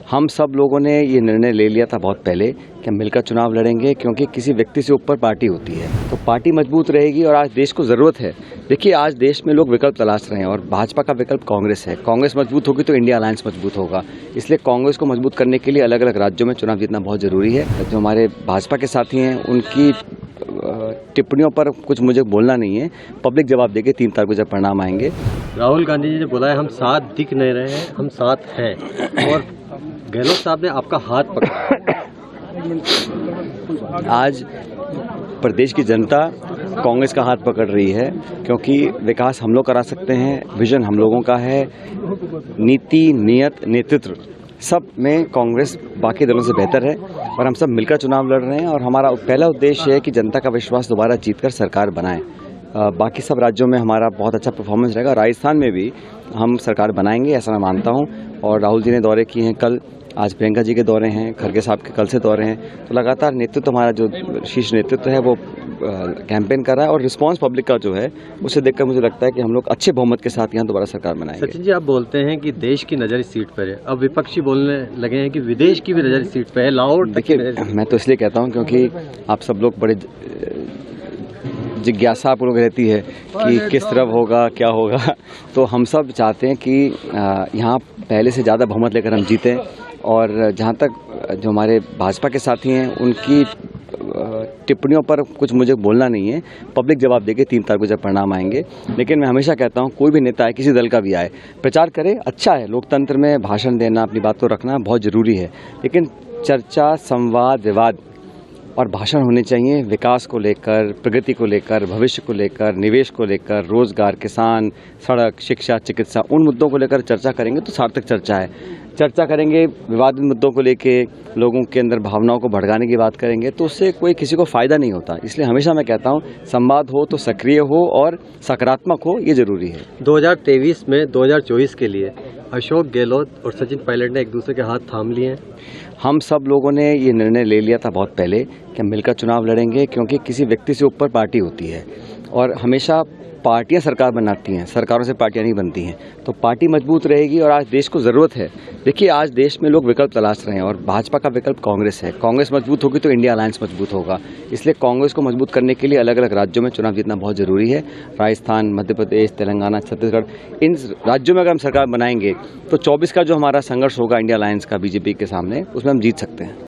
हम सब लोगों ने ये निर्णय ले लिया था बहुत पहले कि हम मिलकर चुनाव लड़ेंगे, क्योंकि किसी व्यक्ति से ऊपर पार्टी होती है तो पार्टी मजबूत रहेगी और आज देश को ज़रूरत है। देखिए, आज देश में लोग विकल्प तलाश रहे हैं और भाजपा का विकल्प कांग्रेस है। कांग्रेस मजबूत होगी तो इंडिया अलायंस मजबूत होगा। इसलिए कांग्रेस को मजबूत करने के लिए अलग अलग राज्यों में चुनाव जीतना बहुत ज़रूरी है। जो हमारे भाजपा के साथी हैं उनकी टिप्पणियों पर कुछ मुझे बोलना नहीं है। पब्लिक जवाब देगी 3 तारीख को जब परिणाम आएंगे। राहुल गांधी जी ने बोला है हम साथ दिख नहीं रहे हैं, हम साथ हैं, और गहलोत साहब ने आपका हाथ पकड़ा। आज प्रदेश की जनता कांग्रेस का हाथ पकड़ रही है, क्योंकि विकास हम लोग करा सकते हैं, विजन हम लोगों का है, नीति, नियत, नेतृत्व सब में कांग्रेस बाकी दलों से बेहतर है और हम सब मिलकर चुनाव लड़ रहे हैं। और हमारा पहला उद्देश्य है कि जनता का विश्वास दोबारा जीतकर सरकार बनाएं। बाकी सब राज्यों में हमारा बहुत अच्छा परफॉर्मेंस रहेगा। राजस्थान में भी हम सरकार बनाएंगे, ऐसा मैं मानता हूं। और राहुल जी ने दौरे किए हैं कल, आज प्रियंका जी के दौरे हैं, खड़गे साहब के कल से दौरे हैं। तो लगातार नेतृत्व, हमारा जो शीर्ष नेतृत्व है वो कैंपेन कर रहा है और रिस्पांस पब्लिक का जो है उसे देखकर मुझे लगता है कि हम लोग अच्छे बहुमत के साथ यहाँ दोबारा सरकार बनाएंगे। सचिन जी, आप बोलते हैं कि देश की नज़र इस सीट पर है, अब विपक्षी बोलने लगे हैं कि विदेश की भी नज़र इस सीट पर है, लाहौर। देखिए, मैं तो इसलिए कहता हूँ क्योंकि आप सब लोग बड़े जिज्ञासा आप लोग रहती है कि किस तरफ होगा, क्या होगा। तो हम सब चाहते हैं कि यहाँ पहले से ज़्यादा बहुमत लेकर हम जीतें। और जहाँ तक जो हमारे भाजपा के साथी हैं उनकी टिप्पणियों पर कुछ मुझे बोलना नहीं है। पब्लिक जवाब देगी 3 तारीख को जब परिणाम आएंगे। लेकिन मैं हमेशा कहता हूँ, कोई भी नेता है, किसी दल का भी आए, प्रचार करे, अच्छा है। लोकतंत्र में भाषण देना, अपनी बात को रखना बहुत ज़रूरी है, लेकिन चर्चा, संवाद, विवाद और भाषण होने चाहिए विकास को लेकर, प्रगति को लेकर, भविष्य को लेकर, निवेश को लेकर, रोजगार, किसान, सड़क, शिक्षा, चिकित्सा, उन मुद्दों को लेकर चर्चा करेंगे तो सार्थक चर्चा है। चर्चा करेंगे विवादित मुद्दों को लेके, लोगों के अंदर भावनाओं को भड़काने की बात करेंगे तो उससे कोई किसी को फ़ायदा नहीं होता। इसलिए हमेशा मैं कहता हूँ, संवाद हो तो सक्रिय हो और सकारात्मक हो, ये ज़रूरी है। 2023 में 2024 के लिए अशोक गहलोत और सचिन पायलट ने एक दूसरे के हाथ थाम लिए हैं। हम सब लोगों ने ये निर्णय ले लिया था बहुत पहले कि हम मिलकर चुनाव लड़ेंगे, क्योंकि किसी व्यक्ति से ऊपर पार्टी होती है और हमेशा पार्टियां सरकार बनाती हैं, सरकारों से पार्टियां नहीं बनती हैं। तो पार्टी मजबूत रहेगी और आज देश को ज़रूरत है। देखिए, आज देश में लोग विकल्प तलाश रहे हैं और भाजपा का विकल्प कांग्रेस है। कांग्रेस मजबूत होगी तो इंडिया अलायंस मजबूत होगा। इसलिए कांग्रेस को मजबूत करने के लिए अलग अलग राज्यों में चुनाव जीतना बहुत ज़रूरी है। राजस्थान, मध्य प्रदेश, तेलंगाना, छत्तीसगढ़, इन राज्यों में अगर हम सरकार बनाएंगे तो 24 का जो हमारा संघर्ष होगा इंडिया अलायंस का बीजेपी के सामने, उसमें हम जीत सकते हैं।